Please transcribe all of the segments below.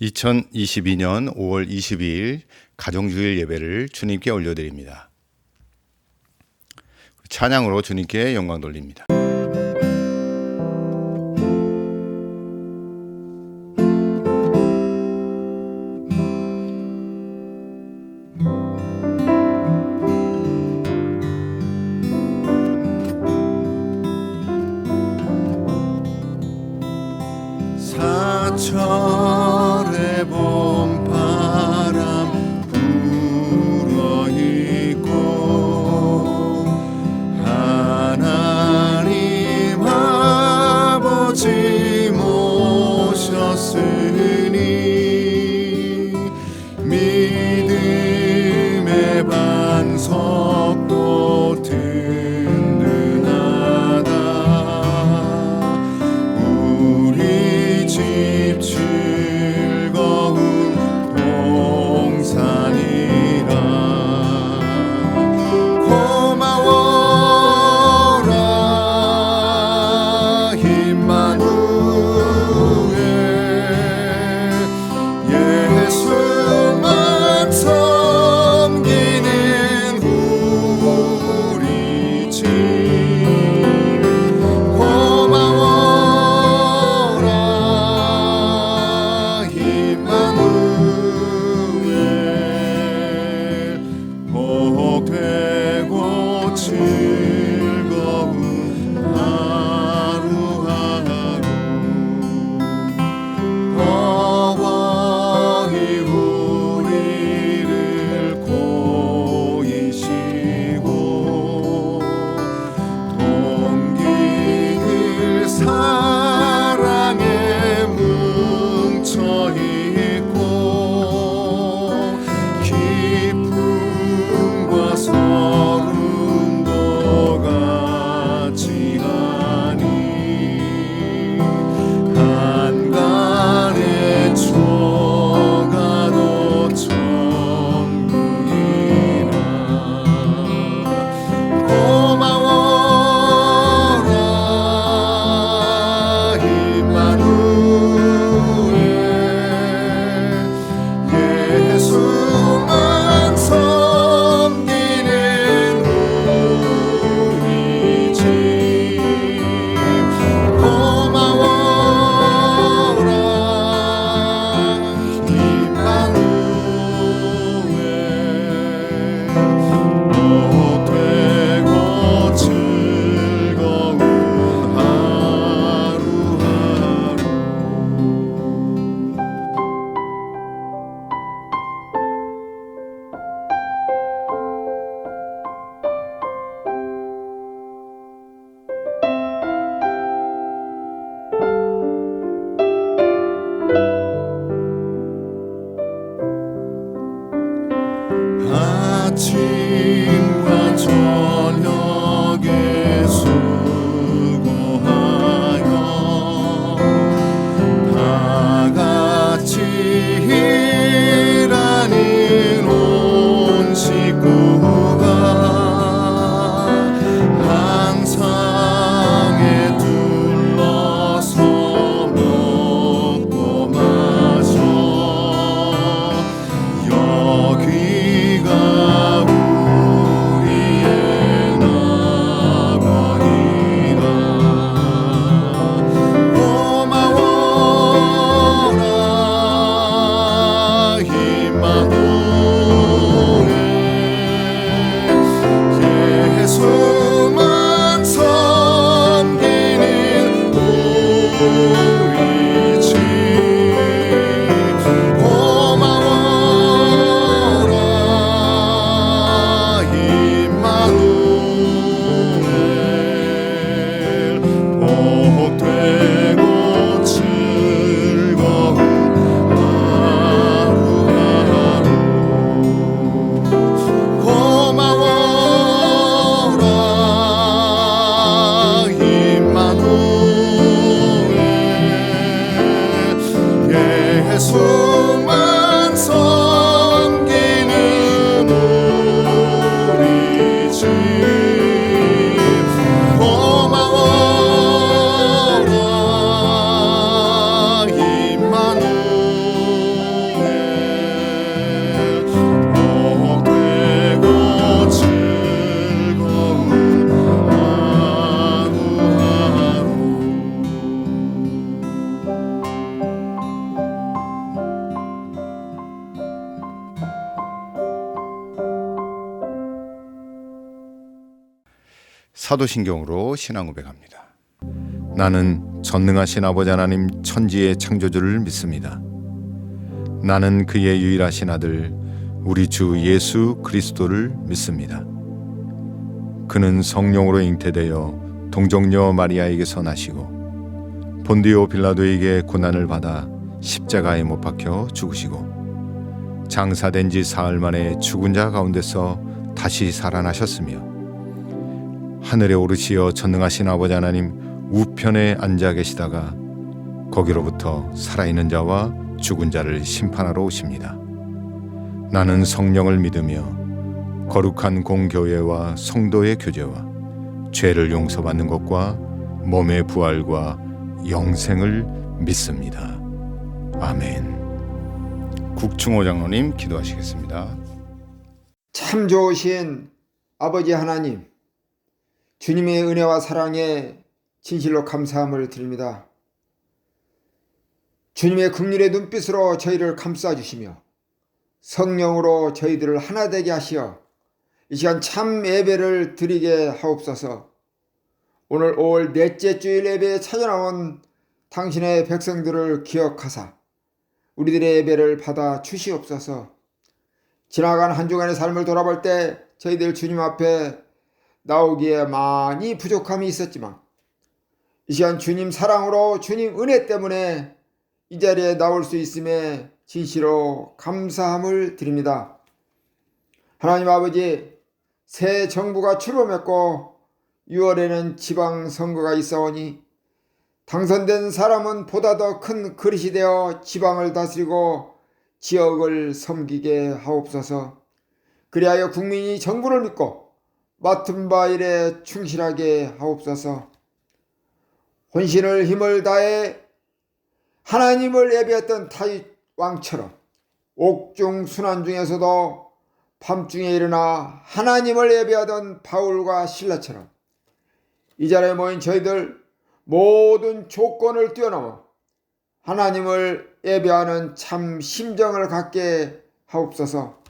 2022년 5월 22일 가정주일 예배를 주님께 올려드립니다. 찬양으로 주님께 영광 돌립니다. 사철의 봄바람 불어있고 하나님 아버지 모셨으니 믿음의 반석도 든든하다. 우리 집 주님 사도신경으로 신앙 고백합니다. 나는 전능하신 아버지 하나님 천지의 창조주를 믿습니다. 나는 그의 유일하신 아들 우리 주 예수 그리스도를 믿습니다. 그는 성령으로 잉태되어 동정녀 마리아에게서 나시고 본디오 빌라도에게 고난을 받아 십자가에 못 박혀 죽으시고 장사된 지 사흘 만에 죽은 자 가운데서 다시 살아나셨으며 하늘에 오르시어 전능하신 아버지 하나님 우편에 앉아 계시다가 거기로부터 살아있는 자와 죽은 자를 심판하러 오십니다. 나는 성령을 믿으며 거룩한 공교회와 성도의 교제와 죄를 용서받는 것과 몸의 부활과 영생을 믿습니다. 아멘. 국충호 장로님 기도하시겠습니다. 참 좋으신 아버지 하나님, 주님의 은혜와 사랑에 진실로 감사함을 드립니다. 주님의 긍휼의 눈빛으로 저희를 감싸주시며 성령으로 저희들을 하나 되게 하시어 이 시간 참 예배를 드리게 하옵소서. 오늘 5월 넷째 주일 예배에 찾아나온 당신의 백성들을 기억하사 우리들의 예배를 받아 주시옵소서. 지나간 한 주간의 삶을 돌아볼 때 저희들 주님 앞에 나오기에 많이 부족함이 있었지만 이 시간 주님 사랑으로 주님 은혜 때문에 이 자리에 나올 수 있음에 진실로 감사함을 드립니다. 하나님 아버지, 새 정부가 출범했고 6월에는 지방선거가 있어오니 당선된 사람은 보다 더 큰 그릇이 되어 지방을 다스리고 지역을 섬기게 하옵소서. 그리하여 국민이 정부를 믿고 맡은 바 일에 충실하게 하옵소서. 혼신을 힘을 다해 하나님을 예배했던 다윗 왕처럼 옥중 순환 중에서도 밤중에 일어나 하나님을 예배하던 바울과 실라처럼 이 자리에 모인 저희들 모든 조건을 뛰어넘어 하나님을 예배하는 참 심정을 갖게 하옵소서.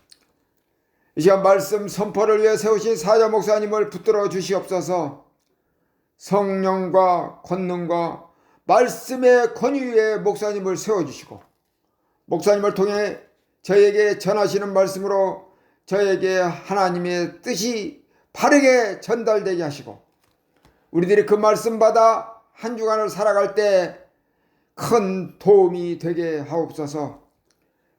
이 시간 말씀 선포를 위해 세우신 사자 목사님을 붙들어 주시옵소서. 성령과 권능과 말씀의 권위 위에 목사님을 세워주시고 목사님을 통해 저에게 전하시는 말씀으로 저에게 하나님의 뜻이 바르게 전달되게 하시고 우리들이 그 말씀 받아 한 주간을 살아갈 때 큰 도움이 되게 하옵소서.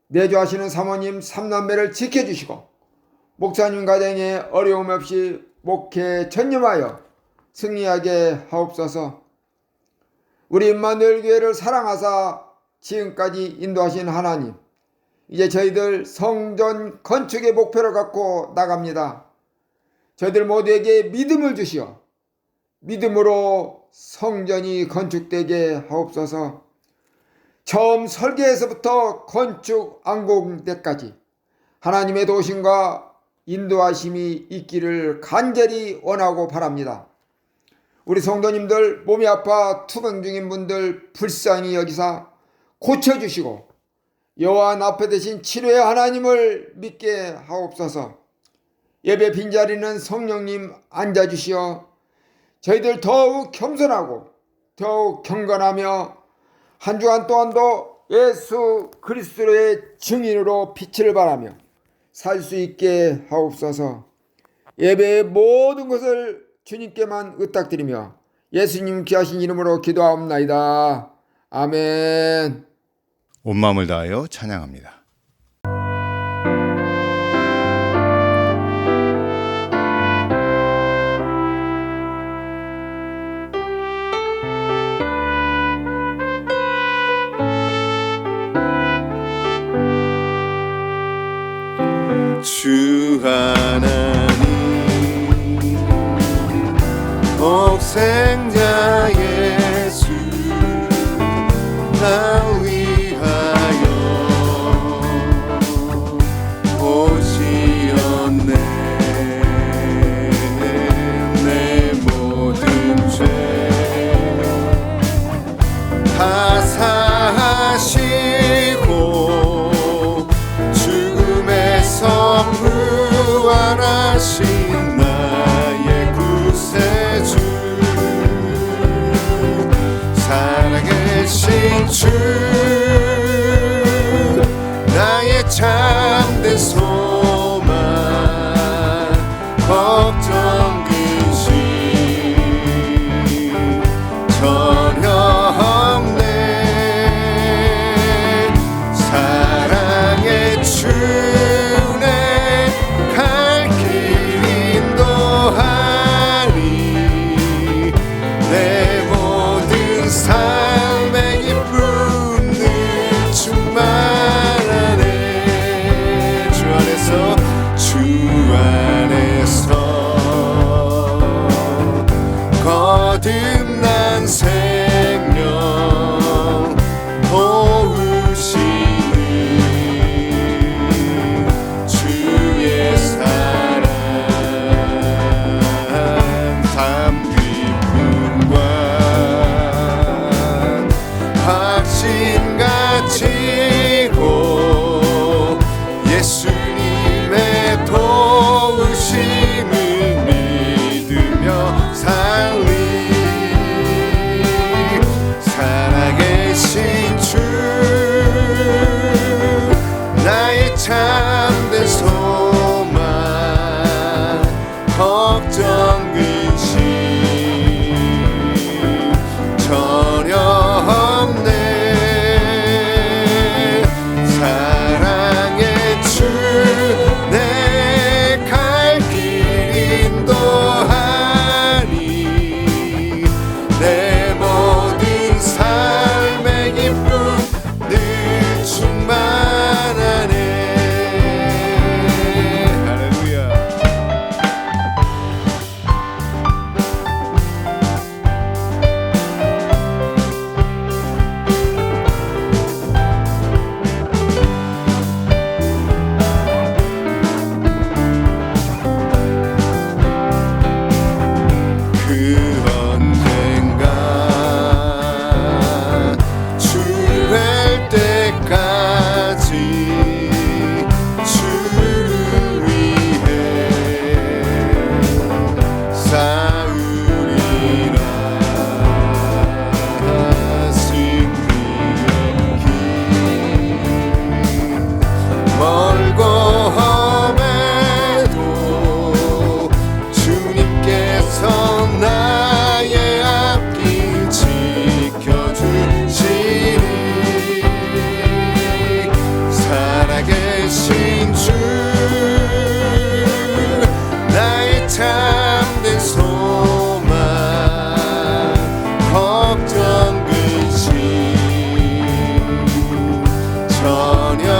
내조하시는 사모님 삼남매를 지켜주시고 목사님 가정에 어려움 없이 목회 전념하여 승리하게 하옵소서. 우리 임마누엘 교회를 사랑하사 지금까지 인도하신 하나님, 이제 저희들 성전 건축의 목표를 갖고 나갑니다. 저희들 모두에게 믿음을 주시어 믿음으로 성전이 건축되게 하옵소서. 처음 설계에서부터 건축 완공 때까지 하나님의 도심과 인도하심이 있기를 간절히 원하고 바랍니다. 우리 성도님들 몸이 아파 투병 중인 분들 불쌍히 여기사 고쳐주시고 여호와 나팔 대신 치료의 하나님을 믿게 하옵소서. 예배 빈자리는 성령님 앉아주시어 저희들 더욱 겸손하고 더욱 경건하며 한 주간 또한도 예수 그리스도의 증인으로 빛을 발하며 살 수 있게 하옵소서. 예배의 모든 것을 주님께만 의탁드리며 예수님 귀하신 이름으로 기도하옵나이다. 아멘. 온 마음을 다하여 찬양합니다. 주 하나님 독생자 예수 날 위하여 살아계신 주 나의 참된 소망 걱정 근심 전혀 없네 사랑의 주네 갈 길 인도하니 내 모든 삶의 기쁨 늘 충만하네 주 안에서 거듭난 생명 도우시는 주의 사랑 삶 기쁨과 확신 가지고 예수님의 도우심을 믿으며 살리 살아계신 주 나의 참된 소망 걱정 근심 전혀 없네 사랑의 주 내 갈 길 인도하니 내 모든 삶의 기쁨 늘 충만하네 할렐루야 그 언젠가 주뵐 때까지 주를 위해 싸우리라 승리의 길 멀고 험해도 주님께서 나의 앞길 지켜주시니 살아계신 주 나의 참된 소망 걱정 근심 전혀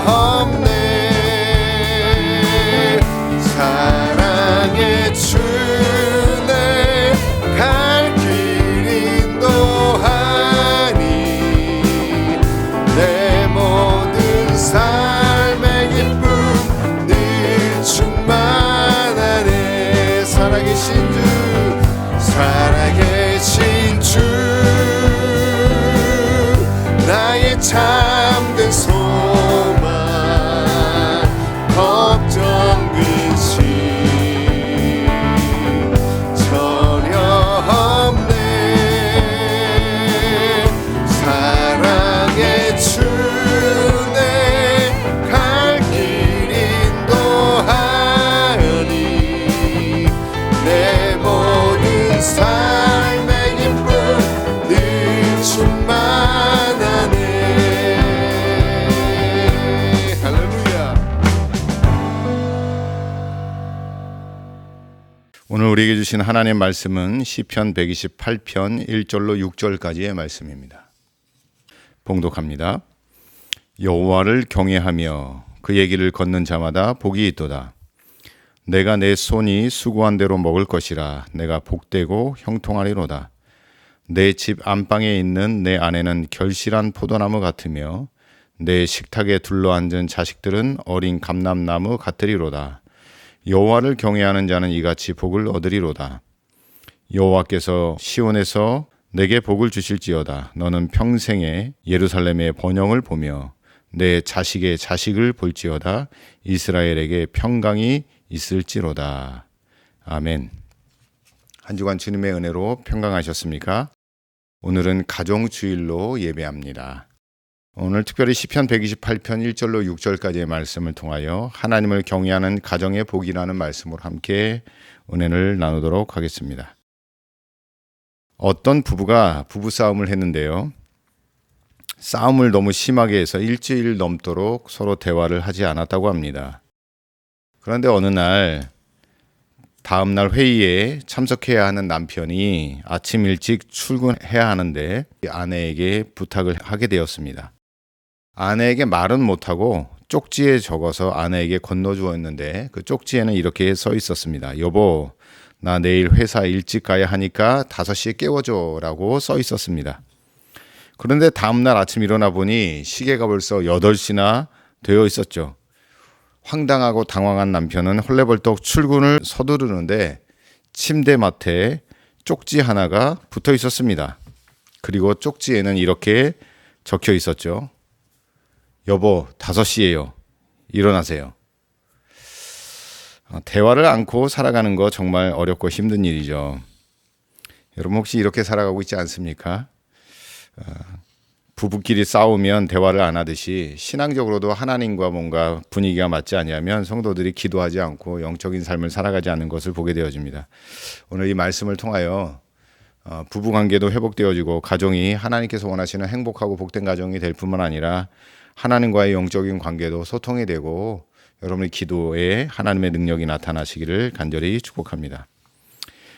없네 사랑의 주내 갈 길 인도하니 내 모든 삶의 기쁨 늘 충만하네 살아계신 주 나의 참된 소망 걱정 근심 전혀 없네 사랑의 주내 갈 길 인도하니 내 모든 삶의 기쁨 늘 충만하네 할렐루야 오늘 우리에게 주신 하나님의 말씀은 시편 128편 1절로 6절까지의 말씀입니다. 봉독합니다. 여호와를 경외하며 그의 길을 걷는 자마다 복이 있도다. 내가 내 손이 수고한 대로 먹을 것이라. 내가 복되고 형통하리로다. 내 집 안방에 있는 내 아내는 결실한 포도나무 같으며 내 식탁에 둘러앉은 자식들은 어린 감람나무 같으리로다. 여호와를 경외하는 자는 이같이 복을 얻으리로다. 여호와께서 시온에서 내게 복을 주실지어다. 너는 평생에 예루살렘의 번영을 보며 내 자식의 자식을 볼지어다. 이스라엘에게 평강이 있을지로다. 아멘. 한 주간 주님의 은혜로 평강하셨습니까? 오늘은 가정주일로 예배합니다. 오늘 특별히 시편 128편 1절로 6절까지의 말씀을 통하여 하나님을 경외하는 가정의 복이라는 말씀으로 함께 은혜를 나누도록 하겠습니다. 어떤 부부가 부부싸움을 했는데요. 싸움을 너무 심하게 해서 일주일 넘도록 서로 대화를 하지 않았다고 합니다. 그런데 어느 날 다음 날 회의에 참석해야 하는 남편이 아침 일찍 출근해야 하는데 아내에게 부탁을 하게 되었습니다. 아내에게 말은 못하고 쪽지에 적어서 아내에게 건너주었는데 그 쪽지에는 이렇게 써 있었습니다. 여보, 나 내일 회사 일찍 가야 하니까 5시에 깨워줘 라고 써 있었습니다. 그런데 다음날 아침 일어나 보니 시계가 벌써 8시나 되어 있었죠. 황당하고 당황한 남편은 헐레벌떡 출근을 서두르는데 침대맡에 쪽지 하나가 붙어 있었습니다. 그리고 쪽지에는 이렇게 적혀 있었죠. 여보, 5시예요. 일어나세요. 대화를 않고 살아가는 거 정말 어렵고 힘든 일이죠. 여러분 혹시 이렇게 살아가고 있지 않습니까? 부부끼리 싸우면 대화를 안 하듯이 신앙적으로도 하나님과 뭔가 분위기가 맞지 않으면 성도들이 기도하지 않고 영적인 삶을 살아가지 않는 것을 보게 되어집니다. 오늘 이 말씀을 통하여 부부관계도 회복되어지고 가정이 하나님께서 원하시는 행복하고 복된 가정이 될 뿐만 아니라 하나님과의 영적인 관계도 소통이 되고 여러분의 기도에 하나님의 능력이 나타나시기를 간절히 축복합니다.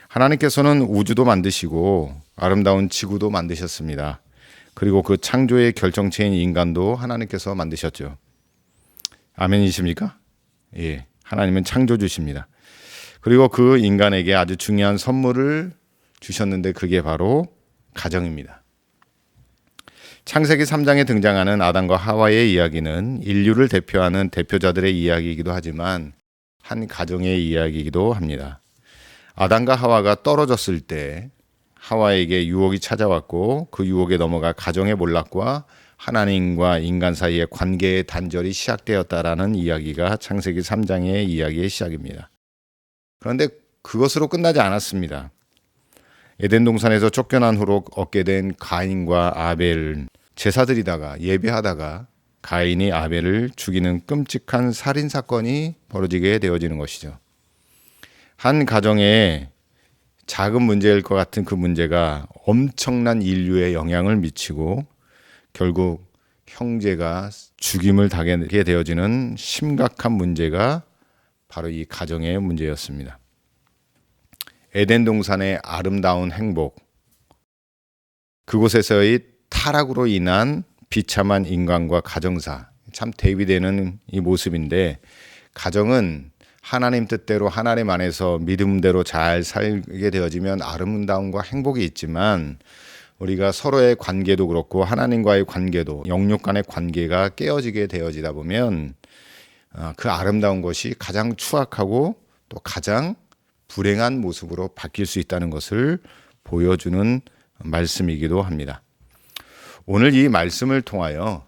하나님께서는 우주도 만드시고 아름다운 지구도 만드셨습니다. 그리고 그 창조의 결정체인 인간도 하나님께서 만드셨죠. 아멘이십니까? 예, 하나님은 창조주십니다. 그리고 그 인간에게 아주 중요한 선물을 주셨는데 그게 바로 가정입니다. 창세기 3장에 등장하는 아담과 하와의 이야기는 인류를 대표하는 대표자들의 이야기이기도 하지만 한 가정의 이야기이기도 합니다. 아담과 하와가 떨어졌을 때 하와에게 유혹이 찾아왔고 그 유혹에 넘어가 가정의 몰락과 하나님과 인간 사이의 관계의 단절이 시작되었다라는 이야기가 창세기 3장의 이야기의 시작입니다. 그런데 그것으로 끝나지 않았습니다. 에덴 동산에서 쫓겨난 후로 얻게 된 가인과 아벨 제사드리다가 예배하다가 가인이 아벨을 죽이는 끔찍한 살인 사건이 벌어지게 되어지는 것이죠. 한 가정에 작은 문제일 것 같은 그 문제가 엄청난 인류에 영향을 미치고 결국 형제가 죽임을 당하게 되어지는 심각한 문제가 바로 이 가정의 문제였습니다. 에덴 동산의 아름다운 행복, 그곳에서의 타락으로 인한 비참한 인간과 가정사, 참 대비되는 이 모습인데 가정은 하나님 뜻대로 하나님 안에서 믿음대로 잘 살게 되어지면 아름다움과 행복이 있지만 우리가 서로의 관계도 그렇고 하나님과의 관계도 영육 간의 관계가 깨어지게 되어지다 보면 그 아름다운 것이 가장 추악하고 또 가장 불행한 모습으로 바뀔 수 있다는 것을 보여주는 말씀이기도 합니다. 오늘 이 말씀을 통하여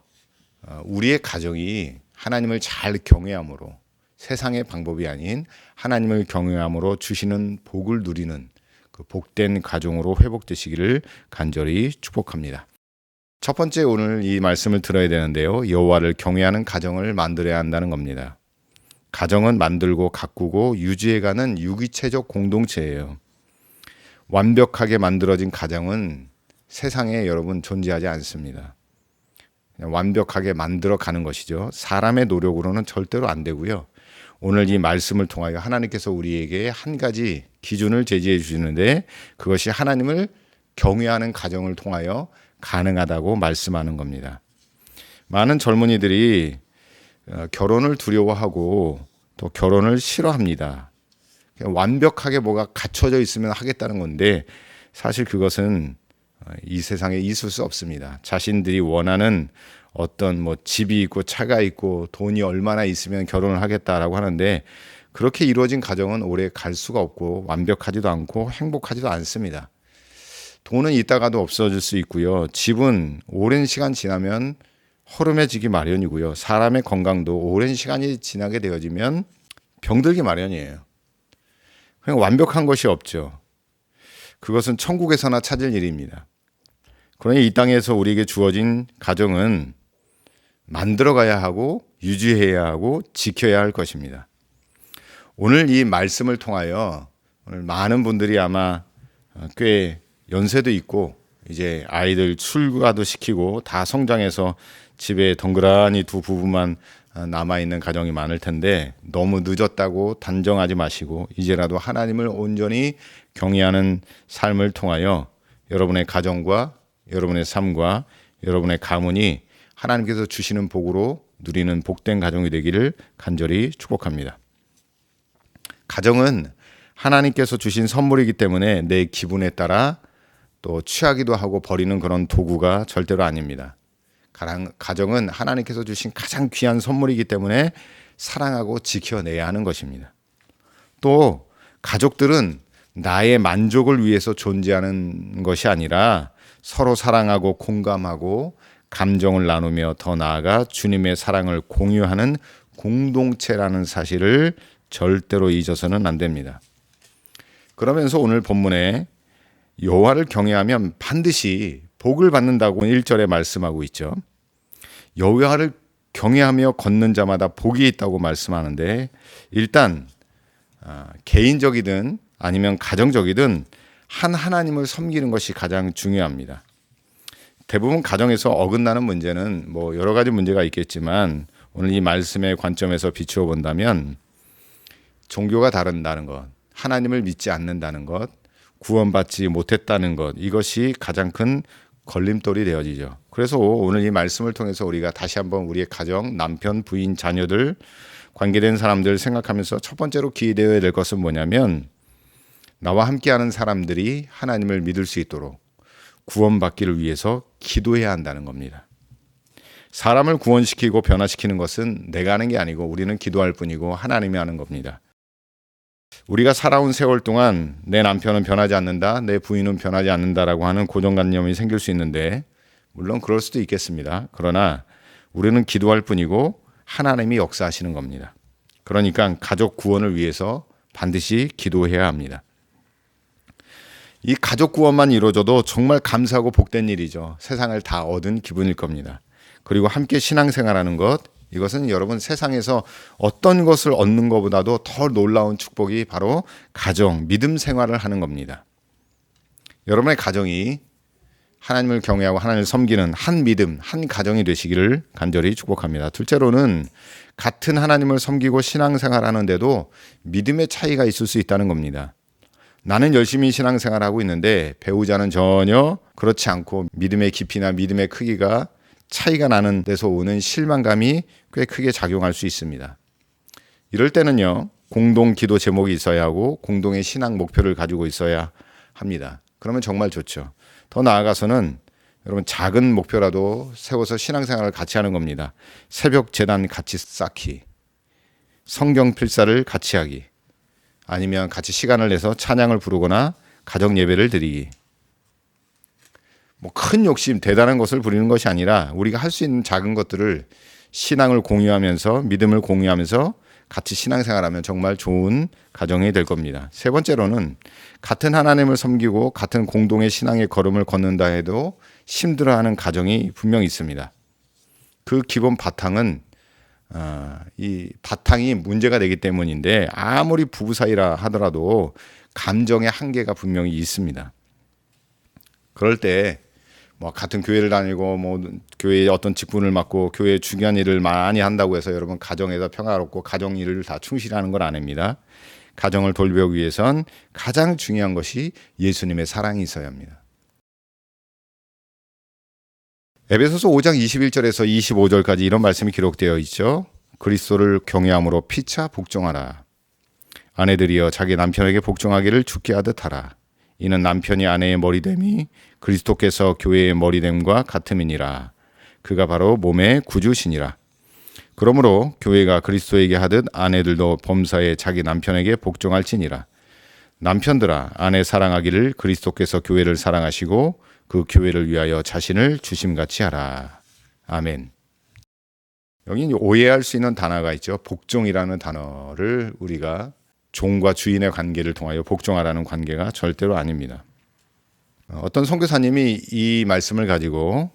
우리의 가정이 하나님을 잘 경외함으로 세상의 방법이 아닌 하나님을 경외함으로 주시는 복을 누리는 그 복된 가정으로 회복되시기를 간절히 축복합니다. 첫 번째 오늘 이 말씀을 들어야 되는데요. 여호와를 경외하는 가정을 만들어야 한다는 겁니다. 가정은 만들고 가꾸고 유지해가는 유기체적 공동체예요. 완벽하게 만들어진 가정은 세상에 여러분 존재하지 않습니다. 그냥 완벽하게 만들어가는 것이죠. 사람의 노력으로는 절대로 안 되고요. 오늘 이 말씀을 통하여 하나님께서 우리에게 한 가지 기준을 제시해 주시는데 그것이 하나님을 경외하는 가정을 통하여 가능하다고 말씀하는 겁니다. 많은 젊은이들이 결혼을 두려워하고 또 결혼을 싫어합니다. 완벽하게 뭐가 갖춰져 있으면 하겠다는 건데 사실 그것은 이 세상에 있을 수 없습니다. 자신들이 원하는 어떤 집이 있고 차가 있고 돈이 얼마나 있으면 결혼을 하겠다라고 하는데 그렇게 이루어진 가정은 오래 갈 수가 없고 완벽하지도 않고 행복하지도 않습니다. 돈은 있다가도 없어질 수 있고요. 집은 오랜 시간 지나면 허름해지기 마련이고요. 사람의 건강도 오랜 시간이 지나게 되어지면 병들기 마련이에요. 그냥 완벽한 것이 없죠. 그것은 천국에서나 찾을 일입니다. 그러니 이 땅에서 우리에게 주어진 가정은 만들어가야 하고 유지해야 하고 지켜야 할 것입니다. 오늘 이 말씀을 통하여 오늘 많은 분들이 아마 꽤 연세도 있고 이제 아이들 출가도 시키고 다 성장해서 집에 덩그러니 두 부부만 남아있는 가정이 많을 텐데 너무 늦었다고 단정하지 마시고 이제라도 하나님을 온전히 경외하는 삶을 통하여 여러분의 가정과 여러분의 삶과 여러분의 가문이 하나님께서 주시는 복으로 누리는 복된 가정이 되기를 간절히 축복합니다. 가정은 하나님께서 주신 선물이기 때문에 내 기분에 따라 또 취하기도 하고 버리는 그런 도구가 절대로 아닙니다. 가정은 하나님께서 주신 가장 귀한 선물이기 때문에 사랑하고 지켜내야 하는 것입니다. 또 가족들은 나의 만족을 위해서 존재하는 것이 아니라 서로 사랑하고 공감하고 감정을 나누며 더 나아가 주님의 사랑을 공유하는 공동체라는 사실을 절대로 잊어서는 안 됩니다. 그러면서 오늘 본문에 여호와를 경외하면 반드시 복을 받는다고 1절에 말씀하고 있죠. 여호와를 경외하며 걷는 자마다 복이 있다고 말씀하는데 일단 개인적이든 아니면 가정적이든 한 하나님을 섬기는 것이 가장 중요합니다. 대부분 가정에서 어긋나는 문제는 뭐 여러 가지 문제가 있겠지만 오늘 이 말씀의 관점에서 비추어 본다면 종교가 다른다는 것, 하나님을 믿지 않는다는 것, 구원받지 못했다는 것, 이것이 가장 큰 걸림돌이 되어지죠. 그래서 오늘 이 말씀을 통해서 우리가 다시 한번 우리의 가정, 남편, 부인, 자녀들, 관계된 사람들 생각하면서 첫 번째로 기대어야 될 것은 뭐냐면 나와 함께하는 사람들이 하나님을 믿을 수 있도록 구원받기를 위해서 기도해야 한다는 겁니다. 사람을 구원시키고 변화시키는 것은 내가 하는 게 아니고 우리는 기도할 뿐이고 하나님이 하는 겁니다. 우리가 살아온 세월 동안 내 남편은 변하지 않는다, 내 부인은 변하지 않는다라고 하는 고정관념이 생길 수 있는데 물론 그럴 수도 있겠습니다. 그러나 우리는 기도할 뿐이고 하나님이 역사하시는 겁니다. 그러니까 가족 구원을 위해서 반드시 기도해야 합니다. 이 가족 구원만 이루어져도 정말 감사하고 복된 일이죠. 세상을 다 얻은 기분일 겁니다. 그리고 함께 신앙생활하는 것, 이것은 여러분 세상에서 어떤 것을 얻는 것보다도 더 놀라운 축복이 바로 가정, 믿음 생활을 하는 겁니다. 여러분의 가정이 하나님을 경외하고 하나님을 섬기는 한 믿음, 한 가정이 되시기를 간절히 축복합니다. 둘째로는 같은 하나님을 섬기고 신앙생활 하는데도 믿음의 차이가 있을 수 있다는 겁니다. 나는 열심히 신앙생활하고 있는데 배우자는 전혀 그렇지 않고 믿음의 깊이나 믿음의 크기가 차이가 나는 데서 오는 실망감이 꽤 크게 작용할 수 있습니다. 이럴 때는요, 공동 기도 제목이 있어야 하고 공동의 신앙 목표를 가지고 있어야 합니다. 그러면 정말 좋죠. 더 나아가서는 여러분 작은 목표라도 세워서 신앙생활을 같이 하는 겁니다. 새벽 제단 같이 쌓기, 성경 필사를 같이 하기, 아니면 같이 시간을 내서 찬양을 부르거나 가정 예배를 드리기. 뭐 큰 욕심, 대단한 것을 부리는 것이 아니라 우리가 할 수 있는 작은 것들을 신앙을 공유하면서 믿음을 공유하면서 같이 신앙생활하면 정말 좋은 가정이 될 겁니다. 세 번째로는 같은 하나님을 섬기고 같은 공동의 신앙의 걸음을 걷는다 해도 힘들어하는 가정이 분명히 있습니다. 그 기본 바탕은 이 바탕이 문제가 되기 때문인데 아무리 부부 사이라 하더라도 감정의 한계가 분명히 있습니다. 그럴 때 뭐 같은 교회를 다니고 뭐 교회의 어떤 직분을 맡고 교회의 중요한 일을 많이 한다고 해서 여러분 가정에서 평화롭고 가정 일을 다 충실하는 건 아닙니다. 가정을 돌보기 위해선 가장 중요한 것이 예수님의 사랑이 있어야 합니다. 에베소서 5장 21절에서 25절까지 이런 말씀이 기록되어 있죠. 그리스도를 경외함으로 피차 복종하라. 아내들이여 자기 남편에게 복종하기를 주께 하듯 하라. 이는 남편이 아내의 머리됨이 그리스도께서 교회의 머리됨과 같음이니라. 그가 바로 몸의 구주시니라. 그러므로 교회가 그리스도에게 하듯 아내들도 범사에 자기 남편에게 복종할지니라. 남편들아 아내 사랑하기를 그리스도께서 교회를 사랑하시고 그 교회를 위하여 자신을 주심같이 하라. 아멘. 여기 오해할 수 있는 단어가 있죠. 복종이라는 단어를 우리가 종과 주인의 관계를 통하여 복종하라는 관계가 절대로 아닙니다. 어떤 선교사님이 이 말씀을 가지고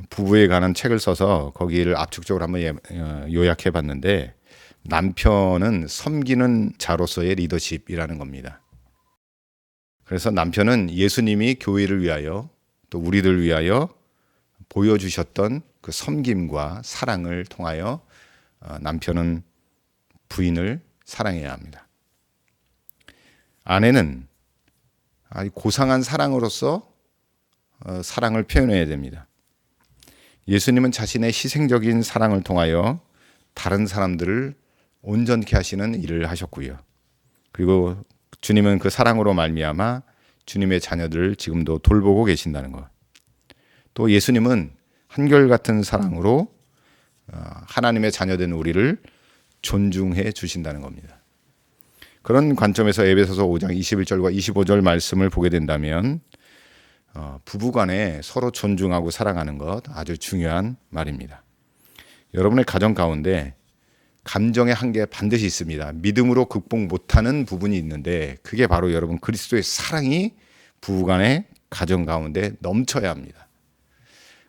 부부에 관한 책을 써서 거기를 압축적으로 한번 요약해 봤는데, 남편은 섬기는 자로서의 리더십이라는 겁니다. 그래서 남편은 예수님이 교회를 위하여 또 우리들 위하여 보여주셨던 그 섬김과 사랑을 통하여 남편은 부인을 사랑해야 합니다. 아내는 아주 고상한 사랑으로서 사랑을 표현해야 됩니다. 예수님은 자신의 희생적인 사랑을 통하여 다른 사람들을 온전케 하시는 일을 하셨고요. 그리고 주님은 그 사랑으로 말미암아 주님의 자녀들을 지금도 돌보고 계신다는 것. 또 예수님은 한결같은 사랑으로 하나님의 자녀된 우리를 존중해 주신다는 겁니다. 그런 관점에서 에베소서 5장 21절과 25절 말씀을 보게 된다면 부부간에 서로 존중하고 사랑하는 것 아주 중요한 말입니다. 여러분의 가정 가운데 감정의 한계 반드시 있습니다. 믿음으로 극복 못하는 부분이 있는데 그게 바로 여러분 그리스도의 사랑이 부부간의 가정 가운데 넘쳐야 합니다.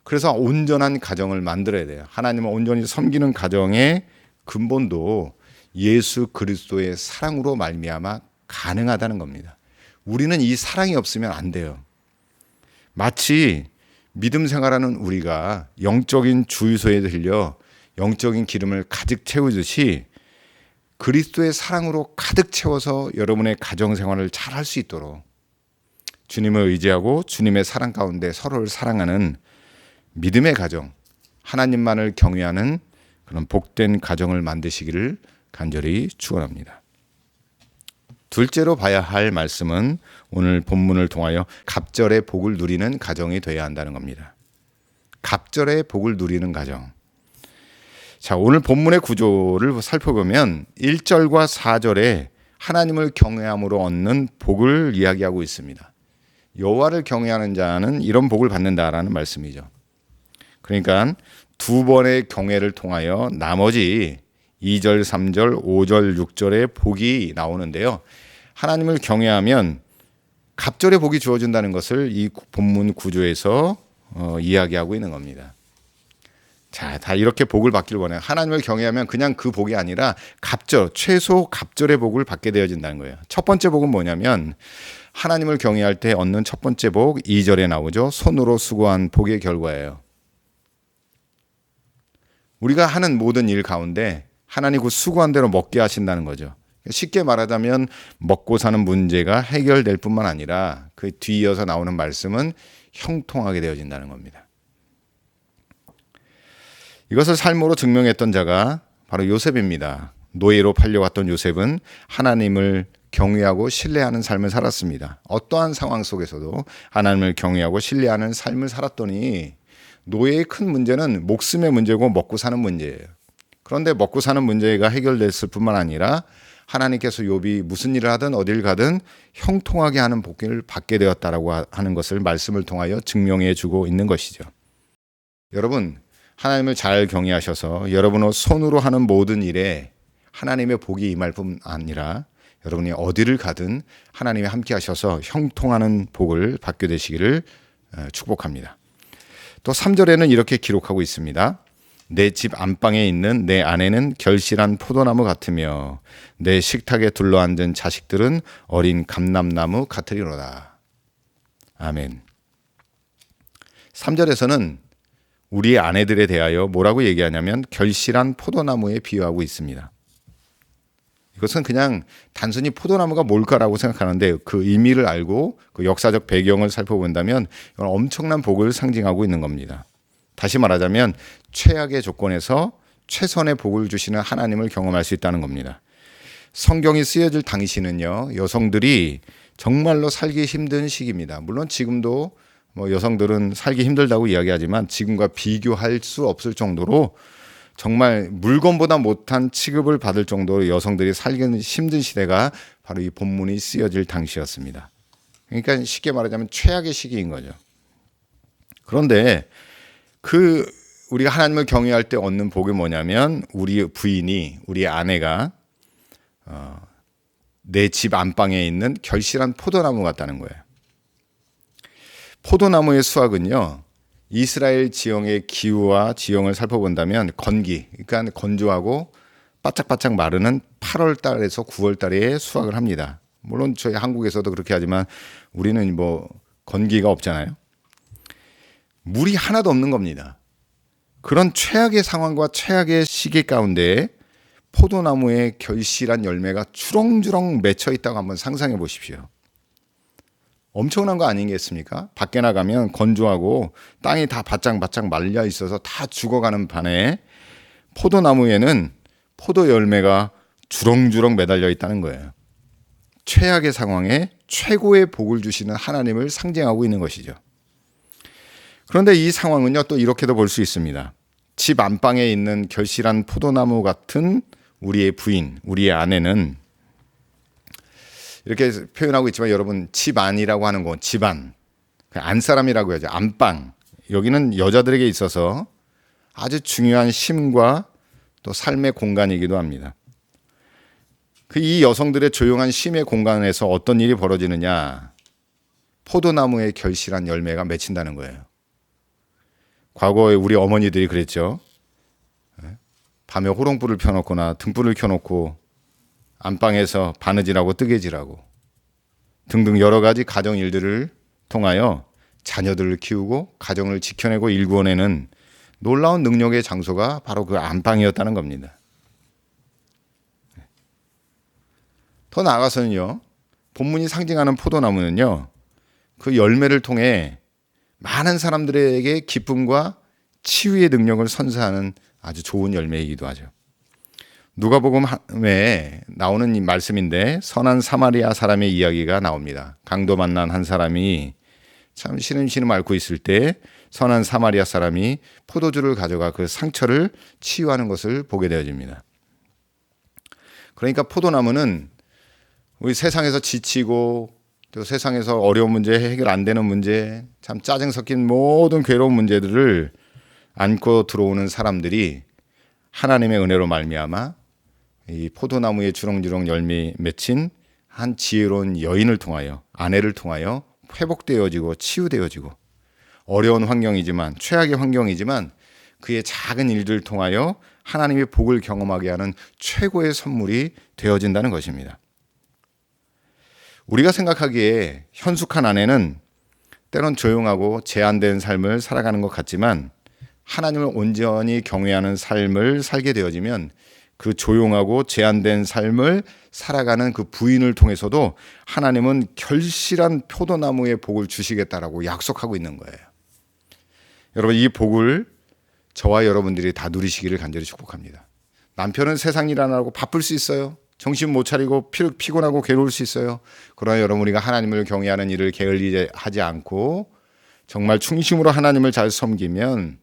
그래서 온전한 가정을 만들어야 돼요. 하나님을 온전히 섬기는 가정의 근본도 예수 그리스도의 사랑으로 말미암아 가능하다는 겁니다. 우리는 이 사랑이 없으면 안 돼요. 마치 믿음 생활하는 우리가 영적인 주유소에 들려 영적인 기름을 가득 채우듯이 그리스도의 사랑으로 가득 채워서 여러분의 가정 생활을 잘 할 수 있도록 주님을 의지하고 주님의 사랑 가운데 서로를 사랑하는 믿음의 가정, 하나님만을 경외하는 그런 복된 가정을 만드시기를 간절히 축원합니다. 둘째로 봐야 할 말씀은 오늘 본문을 통하여 갑절의 복을 누리는 가정이 되어야 한다는 겁니다. 갑절의 복을 누리는 가정. 자, 오늘 본문의 구조를 살펴보면 1절과 4절에 하나님을 경외함으로 얻는 복을 이야기하고 있습니다. 여호와를 경외하는 자는 이런 복을 받는다라는 말씀이죠. 그러니까 두 번의 경외를 통하여 나머지 2절, 3절, 5절, 6절의 복이 나오는데요. 하나님을 경외하면 갑절의 복이 주어진다는 것을 이 본문 구조에서 이야기하고 있는 겁니다. 자, 다 이렇게 복을 받기를 원해요. 하나님을 경외하면 그냥 그 복이 아니라 갑절, 최소 갑절의 복을 받게 되어진다는 거예요. 첫 번째 복은 뭐냐면 하나님을 경외할 때 얻는 첫 번째 복 2절에 나오죠. 손으로 수고한 복의 결과예요. 우리가 하는 모든 일 가운데 하나님 그 수고한 대로 먹게 하신다는 거죠. 쉽게 말하자면 먹고 사는 문제가 해결될 뿐만 아니라 그 뒤이어서 나오는 말씀은 형통하게 되어진다는 겁니다. 이것을 삶으로 증명했던 자가 바로 요셉입니다. 노예로 팔려갔던 요셉은 하나님을 경외하고 신뢰하는 삶을 살았습니다. 어떠한 상황 속에서도 하나님을 경외하고 신뢰하는 삶을 살았더니 노예의 큰 문제는 목숨의 문제고 먹고 사는 문제예요. 그런데 먹고 사는 문제가 해결됐을 뿐만 아니라 하나님께서 욥이 무슨 일을 하든 어딜 가든 형통하게 하는 복을 받게 되었다라고 하는 것을 말씀을 통하여 증명해 주고 있는 것이죠. 여러분, 하나님을 잘 경외하셔서 여러분의 손으로 하는 모든 일에 하나님의 복이 임할 뿐 아니라 여러분이 어디를 가든 하나님이 함께 하셔서 형통하는 복을 받게 되시기를 축복합니다. 또 3절에는 이렇게 기록하고 있습니다. 내 집 안방에 있는 내 아내는 결실한 포도나무 같으며 내 식탁에 둘러앉은 자식들은 어린 감람나무 같으리로다. 아멘. 3절에서는 우리의 아내들에 대하여 뭐라고 얘기하냐면 결실한 포도나무에 비유하고 있습니다. 이것은 그냥 단순히 포도나무가 뭘까라고 생각하는데 그 의미를 알고 그 역사적 배경을 살펴본다면 이건 엄청난 복을 상징하고 있는 겁니다. 다시 말하자면 최악의 조건에서 최선의 복을 주시는 하나님을 경험할 수 있다는 겁니다. 성경이 쓰여질 당시는요, 여성들이 정말로 살기 힘든 시기입니다. 물론 지금도 여성들은 살기 힘들다고 이야기하지만 지금과 비교할 수 없을 정도로 정말 물건보다 못한 취급을 받을 정도로 여성들이 살기는 힘든 시대가 바로 이 본문이 쓰여질 당시였습니다. 그러니까 쉽게 말하자면 최악의 시기인 거죠. 그런데 우리가 하나님을 경외할 때 얻는 복이 뭐냐면 우리 부인이, 우리 아내가 내 집 안방에 있는 결실한 포도나무 같다는 거예요. 포도나무의 수확은요, 이스라엘 지형의 기후와 지형을 살펴본다면 건기, 그러니까 건조하고 바짝바짝 마르는 8월 달에서 9월 달에 수확을 합니다. 물론 저희 한국에서도 그렇게 하지만 우리는 뭐 건기가 없잖아요. 물이 하나도 없는 겁니다. 그런 최악의 상황과 최악의 시기 가운데 포도나무에 결실한 열매가 주렁주렁 맺혀 있다고 한번 상상해 보십시오. 엄청난 거 아니겠습니까? 밖에 나가면 건조하고 땅이 다 바짝바짝 말려 있어서 다 죽어가는 반에 포도나무에는 포도 열매가 주렁주렁 매달려 있다는 거예요. 최악의 상황에 최고의 복을 주시는 하나님을 상징하고 있는 것이죠. 그런데 이 상황은요, 또 이렇게도 볼 수 있습니다. 집 안방에 있는 결실한 포도나무 같은 우리의 부인, 우리의 아내는 이렇게 표현하고 있지만 여러분, 집안이라고 하는 건 집안, 안사람이라고 하죠. 안방. 여기는 여자들에게 있어서 아주 중요한 쉼과 또 삶의 공간이기도 합니다. 이 여성들의 조용한 쉼의 공간에서 어떤 일이 벌어지느냐? 포도나무에 결실한 열매가 맺힌다는 거예요. 과거에 우리 어머니들이 그랬죠. 밤에 호롱불을 켜놓거나 등불을 켜놓고 안방에서 바느질하고 뜨개질하고 등등 여러 가지 가정 일들을 통하여 자녀들을 키우고 가정을 지켜내고 일구어내는 놀라운 능력의 장소가 바로 그 안방이었다는 겁니다. 더 나아가서는요, 본문이 상징하는 포도나무는요, 그 열매를 통해 많은 사람들에게 기쁨과 치유의 능력을 선사하는 아주 좋은 열매이기도 하죠. 누가복음에 나오는 이 말씀인데 선한 사마리아 사람의 이야기가 나옵니다. 강도 만난 한 사람이 참 시름시름 앓고 있을 때 선한 사마리아 사람이 포도주를 가져가 그 상처를 치유하는 것을 보게 되어집니다. 그러니까 포도나무는 우리 세상에서 지치고 또 세상에서 어려운 문제, 해결 안 되는 문제, 참 짜증 섞인 모든 괴로운 문제들을 안고 들어오는 사람들이 하나님의 은혜로 말미암아 이 포도나무에 주렁주렁 열매 맺힌 한 지혜로운 여인을 통하여, 아내를 통하여 회복되어지고 치유되어지고, 어려운 환경이지만, 최악의 환경이지만 그의 작은 일들을 통하여 하나님의 복을 경험하게 하는 최고의 선물이 되어진다는 것입니다. 우리가 생각하기에 현숙한 아내는 때론 조용하고 제한된 삶을 살아가는 것 같지만 하나님을 온전히 경외하는 삶을 살게 되어지면 그 조용하고 제한된 삶을 살아가는 그 부인을 통해서도 하나님은 결실한 포도나무의 복을 주시겠다라고 약속하고 있는 거예요. 여러분, 이 복을 저와 여러분들이 다 누리시기를 간절히 축복합니다. 남편은 세상 일 안 하고 바쁠 수 있어요. 정신 못 차리고 피곤하고 괴로울 수 있어요. 그러나 여러분, 우리가 하나님을 경외하는 일을 게을리하지 않고 정말 충심으로 하나님을 잘 섬기면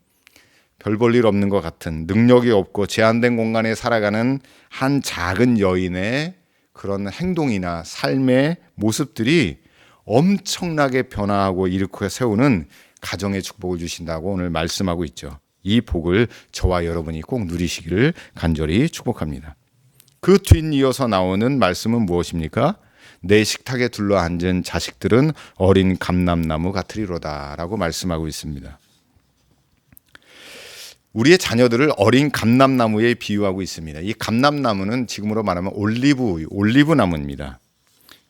별 볼 일 없는 것 같은, 능력이 없고 제한된 공간에 살아가는 한 작은 여인의 그런 행동이나 삶의 모습들이 엄청나게 변화하고 일으켜 세우는 가정의 축복을 주신다고 오늘 말씀하고 있죠. 이 복을 저와 여러분이 꼭 누리시기를 간절히 축복합니다. 그 뒷이어서 나오는 말씀은 무엇입니까? 내 식탁에 둘러앉은 자식들은 어린 감람나무 같으리로다 라고 말씀하고 있습니다. 우리의 자녀들을 어린 감람나무에 비유하고 있습니다. 이 감람나무는 지금으로 말하면 올리브 나무입니다.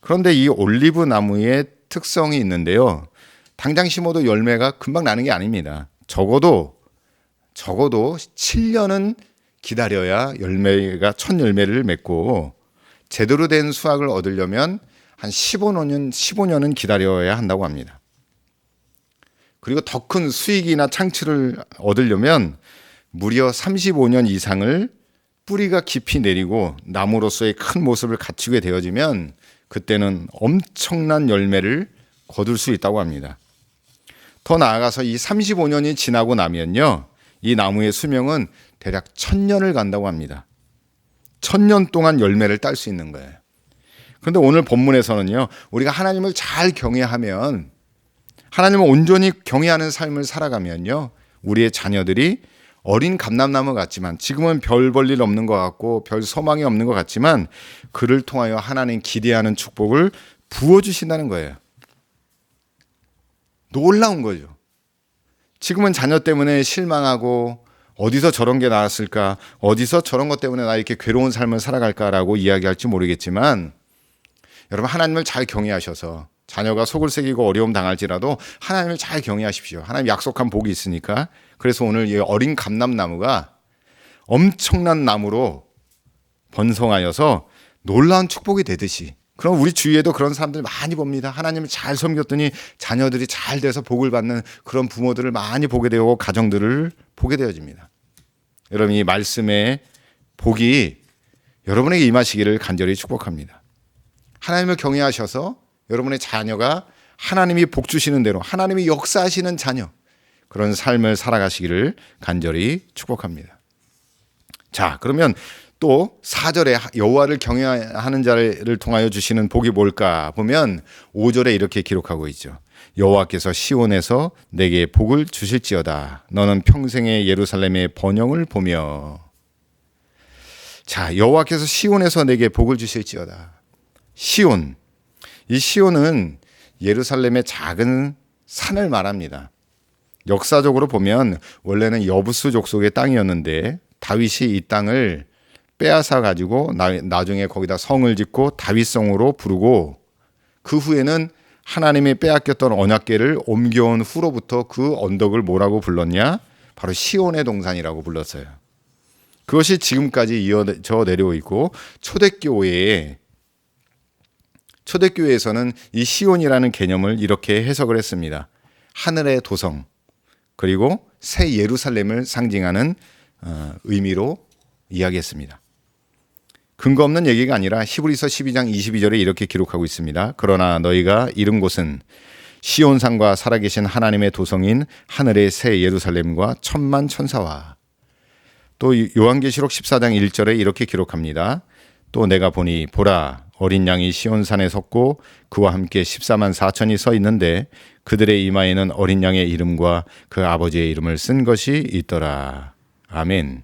그런데 이 올리브 나무의 특성이 있는데요. 당장 심어도 열매가 금방 나는 게 아닙니다. 적어도 7년은 기다려야 첫 열매를 맺고 제대로 된 수확을 얻으려면 한 15년은 기다려야 한다고 합니다. 그리고 더 큰 수익이나 창출을 얻으려면 무려 35년 이상을 뿌리가 깊이 내리고 나무로서의 큰 모습을 갖추게 되어지면 그때는 엄청난 열매를 거둘 수 있다고 합니다. 더 나아가서 이 35년이 지나고 나면요, 이 나무의 수명은 대략 1000년을 간다고 합니다. 1000년 동안 열매를 딸 수 있는 거예요. 그런데 오늘 본문에서는요, 우리가 하나님을 잘 경외하면, 하나님을 온전히 경외하는 삶을 살아가면요, 우리의 자녀들이 어린 감람나무 같지만, 지금은 별 볼 일 없는 것 같고 별 소망이 없는 것 같지만 그를 통하여 하나님 기대하는 축복을 부어주신다는 거예요. 놀라운 거죠. 지금은 자녀 때문에 실망하고 어디서 저런 게 나왔을까, 어디서 저런 것 때문에 나 이렇게 괴로운 삶을 살아갈까라고 이야기할지 모르겠지만, 여러분 하나님을 잘 경외하셔서 자녀가 속을 새기고 어려움 당할지라도 하나님을 잘 경외하십시오. 하나님 약속한 복이 있으니까. 그래서 오늘 이 어린 감람나무가 엄청난 나무로 번성하여서 놀라운 축복이 되듯이, 그럼 우리 주위에도 그런 사람들 많이 봅니다. 하나님을 잘 섬겼더니 자녀들이 잘 돼서 복을 받는 그런 부모들을 많이 보게 되고 가정들을 보게 되어집니다. 여러분 이 말씀의 복이 여러분에게 임하시기를 간절히 축복합니다. 하나님을 경외하셔서 여러분의 자녀가 하나님이 복 주시는 대로 하나님이 역사하시는 자녀, 그런 삶을 살아가시기를 간절히 축복합니다. 자, 그러면 또 4절에 여호와를 경외하는 자를 통하여 주시는 복이 뭘까 보면 5절에 이렇게 기록하고 있죠. 여호와께서 시온에서 내게 복을 주실지어다. 너는 평생의 예루살렘의 번영을 보며. 자, 여호와께서 시온에서 내게 복을 주실지어다. 시온, 이 시온은 예루살렘의 작은 산을 말합니다. 역사적으로 보면 원래는 여부스 족속의 땅이었는데 다윗이 이 땅을 빼앗아 가지고 나중에 거기다 성을 짓고 다윗성으로 부르고, 그 후에는 하나님이 빼앗겼던 언약궤를 옮겨온 후로부터 그 언덕을 뭐라고 불렀냐? 바로 시온의 동산이라고 불렀어요. 그것이 지금까지 이어져 내려오고 있고, 초대교회에서는 이 시온이라는 개념을 이렇게 해석을 했습니다. 하늘의 도성, 그리고 새 예루살렘을 상징하는 의미로 이야기했습니다. 근거 없는 얘기가 아니라 히브리서 12장 22절에 이렇게 기록하고 있습니다. 그러나 너희가 이른 곳은 시온산과 살아계신 하나님의 도성인 하늘의 새 예루살렘과 천만 천사와. 또 요한계시록 14장 1절에 이렇게 기록합니다. 또 내가 보니 보라 어린 양이 시온산에 섰고 그와 함께 14만 4천이 서 있는데 그들의 이마에는 어린 양의 이름과 그 아버지의 이름을 쓴 것이 있더라. 아멘.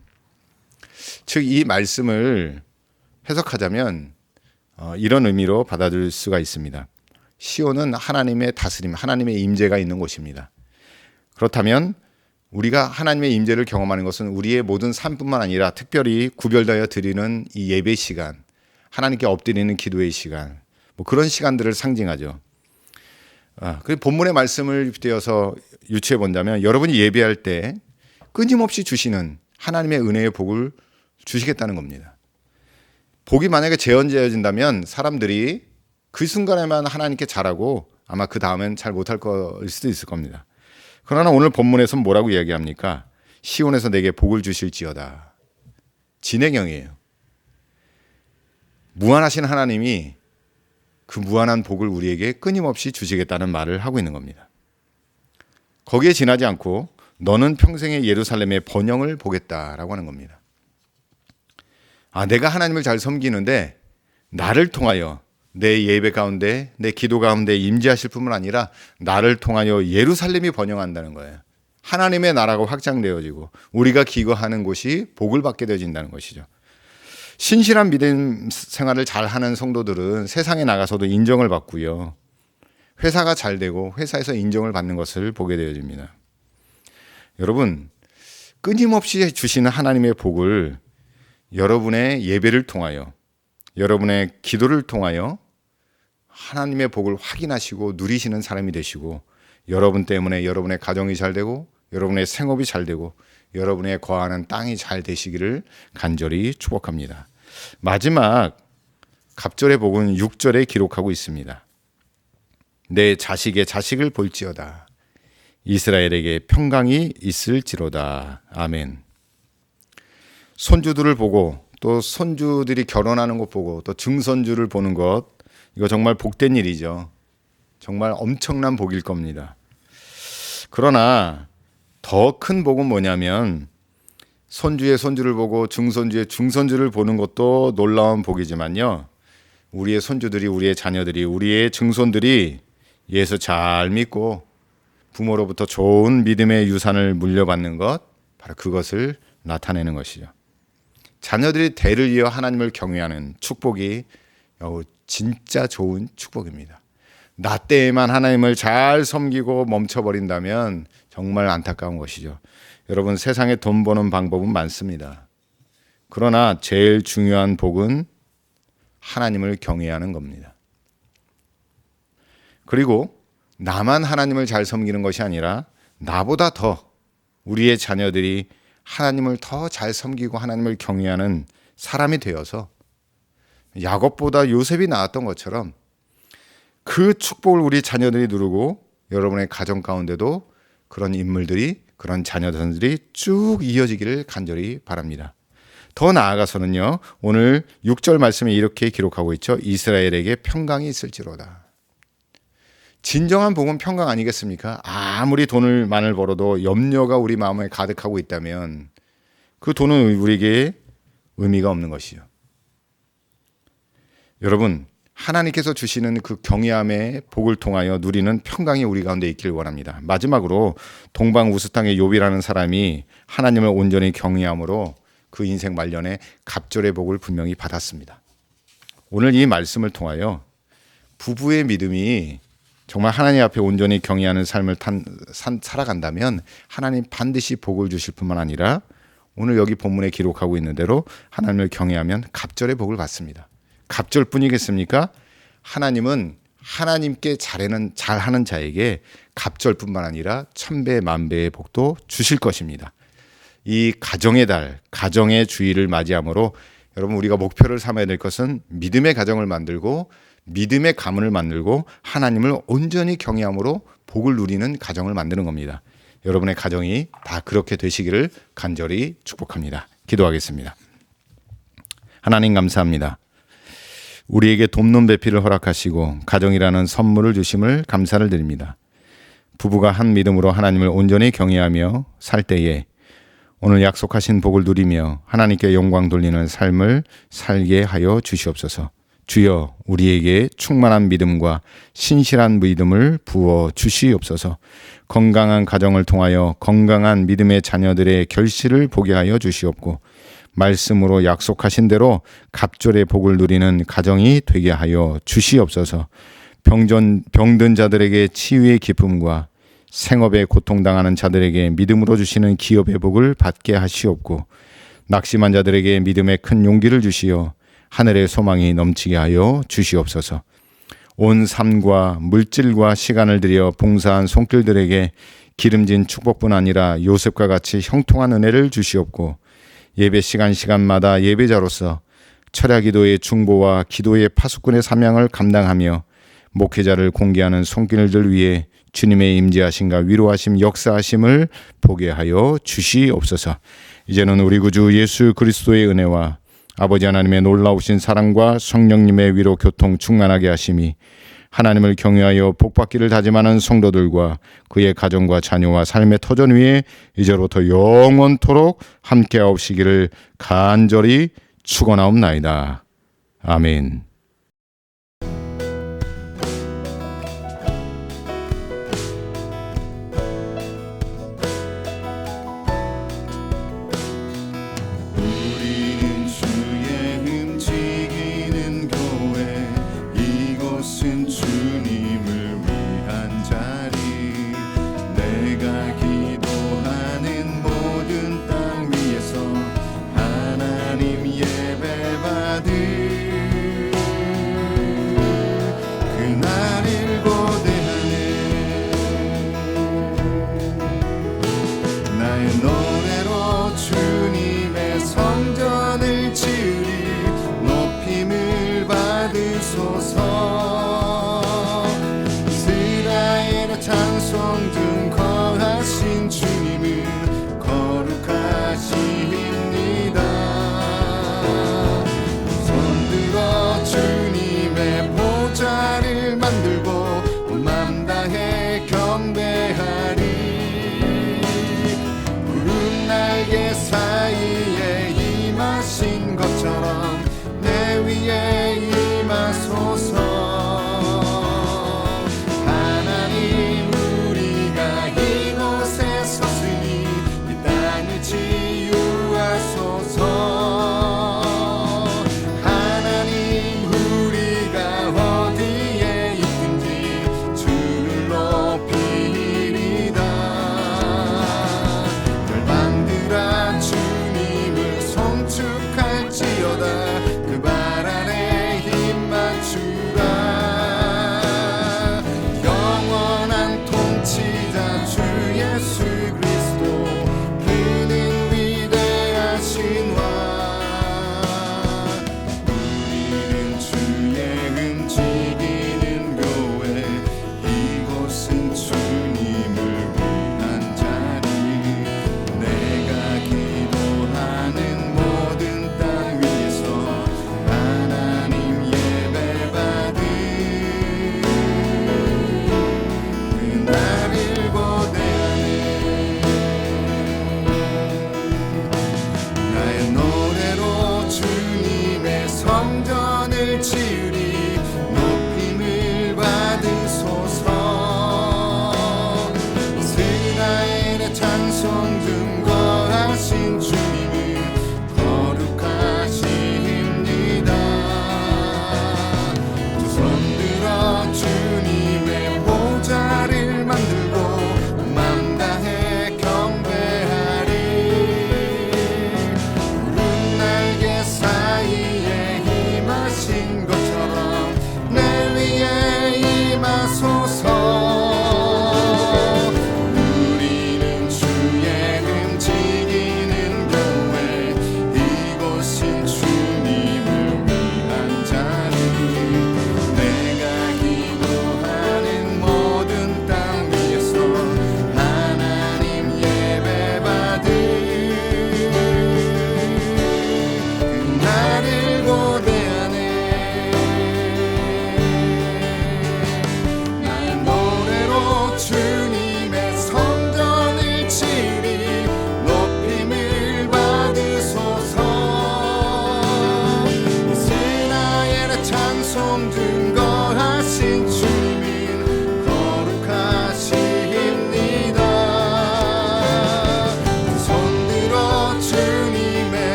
즉 이 말씀을 해석하자면 이런 의미로 받아들일 수가 있습니다. 시온은 하나님의 다스림, 하나님의 임재가 있는 곳입니다. 그렇다면 우리가 하나님의 임재를 경험하는 것은 우리의 모든 삶뿐만 아니라 특별히 구별되어 드리는 이 예배 시간, 하나님께 엎드리는 기도의 시간, 뭐 그런 시간들을 상징하죠. 그 본문의 말씀을 빗대어서 유추해 본다면 여러분이 예배할 때 끊임없이 주시는 하나님의 은혜의 복을 주시겠다는 겁니다. 복이 만약에 재현되어진다면 사람들이 그 순간에만 하나님께 잘하고 아마 그 다음엔 잘 못할 거일 수도 있을 겁니다. 그러나 오늘 본문에서는 뭐라고 이야기합니까? 시온에서 내게 복을 주실지어다. 진행형이에요. 무한하신 하나님이 그 무한한 복을 우리에게 끊임없이 주시겠다는 말을 하고 있는 겁니다. 거기에 지나지 않고 너는 평생의 예루살렘의 번영을 보겠다라고 하는 겁니다. 내가 하나님을 잘 섬기는데 나를 통하여 내 예배 가운데 내 기도 가운데 임재하실 뿐만 아니라 나를 통하여 예루살렘이 번영한다는 거예요. 하나님의 나라가 확장되어지고 우리가 기거하는 곳이 복을 받게 되어진다는 것이죠. 신실한 믿음 생활을 잘하는 성도들은 세상에 나가서도 인정을 받고요. 회사가 잘 되고 회사에서 인정을 받는 것을 보게 되어집니다. 여러분, 끊임없이 주시는 하나님의 복을 여러분의 예배를 통하여, 여러분의 기도를 통하여 하나님의 복을 확인하시고 누리시는 사람이 되시고, 여러분 때문에 여러분의 가정이 잘 되고 여러분의 생업이 잘 되고 여러분의 거하는 땅이 잘 되시기를 간절히 축복합니다. 마지막 갑절의 복은 6절에 기록하고 있습니다. 내 자식의 자식을 볼지어다. 이스라엘에게 평강이 있을지로다. 아멘. 손주들을 보고 또 손주들이 결혼하는 것 보고 또 증손주를 보는 것, 이거 정말 복된 일이죠. 정말 엄청난 복일 겁니다. 그러나 더 큰 복은 뭐냐면 손주의 손주를 보고 증손주의 증손주를 보는 것도 놀라운 복이지만요, 우리의 손주들이, 우리의 자녀들이, 우리의 증손들이 예수 잘 믿고 부모로부터 좋은 믿음의 유산을 물려받는 것, 바로 그것을 나타내는 것이죠. 자녀들이 대를 이어 하나님을 경외하는 축복이 진짜 좋은 축복입니다. 나 때에만 하나님을 잘 섬기고 멈춰버린다면 정말 안타까운 것이죠. 여러분, 세상에 돈 버는 방법은 많습니다. 그러나 제일 중요한 복은 하나님을 경외하는 겁니다. 그리고 나만 하나님을 잘 섬기는 것이 아니라 나보다 더 우리의 자녀들이 하나님을 더 잘 섬기고 하나님을 경외하는 사람이 되어서 야곱보다 요셉이 나았던 것처럼 그 축복을 우리 자녀들이 누르고 여러분의 가정 가운데도 그런 인물들이, 그런 자녀들이 쭉 이어지기를 간절히 바랍니다. 더 나아가서는요, 오늘 6절 말씀에 이렇게 기록하고 있죠. 이스라엘에게 평강이 있을지로다. 진정한 복은 평강 아니겠습니까? 아무리 돈을 많이 벌어도 염려가 우리 마음에 가득하고 있다면 그 돈은 우리에게 의미가 없는 것이요. 여러분, 하나님께서 주시는 그 경외함의 복을 통하여 누리는 평강이 우리 가운데 있길 원합니다. 마지막으로 동방우스땅의 욥이라는 사람이 하나님을 온전히 경외함으로 그 인생 말년에 갑절의 복을 분명히 받았습니다. 오늘 이 말씀을 통하여 부부의 믿음이 정말 하나님 앞에 온전히 경외하는 삶을 살아간다면 하나님 반드시 복을 주실 뿐만 아니라 오늘 여기 본문에 기록하고 있는 대로 하나님을 경외하면 갑절의 복을 받습니다. 갑절뿐이겠습니까? 하나님은 하나님께 잘하는 자에게 갑절뿐만 아니라 천배 만배의 복도 주실 것입니다. 이 가정의 달, 가정의 주일을 맞이함으로 여러분, 우리가 목표를 삼아야 될 것은 믿음의 가정을 만들고 믿음의 가문을 만들고 하나님을 온전히 경외함으로 복을 누리는 가정을 만드는 겁니다. 여러분의 가정이 다 그렇게 되시기를 간절히 축복합니다. 기도하겠습니다. 하나님, 감사합니다. 우리에게 돕는 배필을 허락하시고 가정이라는 선물을 주심을 감사를 드립니다. 부부가 한 믿음으로 하나님을 온전히 경외하며 살 때에 오늘 약속하신 복을 누리며 하나님께 영광 돌리는 삶을 살게 하여 주시옵소서. 주여, 우리에게 충만한 믿음과 신실한 믿음을 부어 주시옵소서. 건강한 가정을 통하여 건강한 믿음의 자녀들의 결실을 보게 하여 주시옵고 말씀으로 약속하신 대로 갑절의 복을 누리는 가정이 되게 하여 주시옵소서. 병든 자들에게 치유의 기쁨과 생업에 고통당하는 자들에게 믿음으로 주시는 기업의 복을 받게 하시옵고 낙심한 자들에게 믿음의 큰 용기를 주시어 하늘의 소망이 넘치게 하여 주시옵소서. 온 삶과 물질과 시간을 들여 봉사한 손길들에게 기름진 축복뿐 아니라 요셉과 같이 형통한 은혜를 주시옵고 예배 시간마다 예배자로서 철야 기도의 중보와 기도의 파수꾼의 사명을 감당하며 목회자를 공개하는 손길들 위해 주님의 임재하심과 위로하심, 역사하심을 보게 하여 주시옵소서. 이제는 우리 구주 예수 그리스도의 은혜와 아버지 하나님의 놀라우신 사랑과 성령님의 위로 교통 충만하게 하심이 하나님을 경외하여 복받기를 다짐하는 성도들과 그의 가정과 자녀와 삶의 터전 위에 이제로부터 영원토록 함께하옵시기를 간절히 축원하옵나이다. 아멘. 찬송 중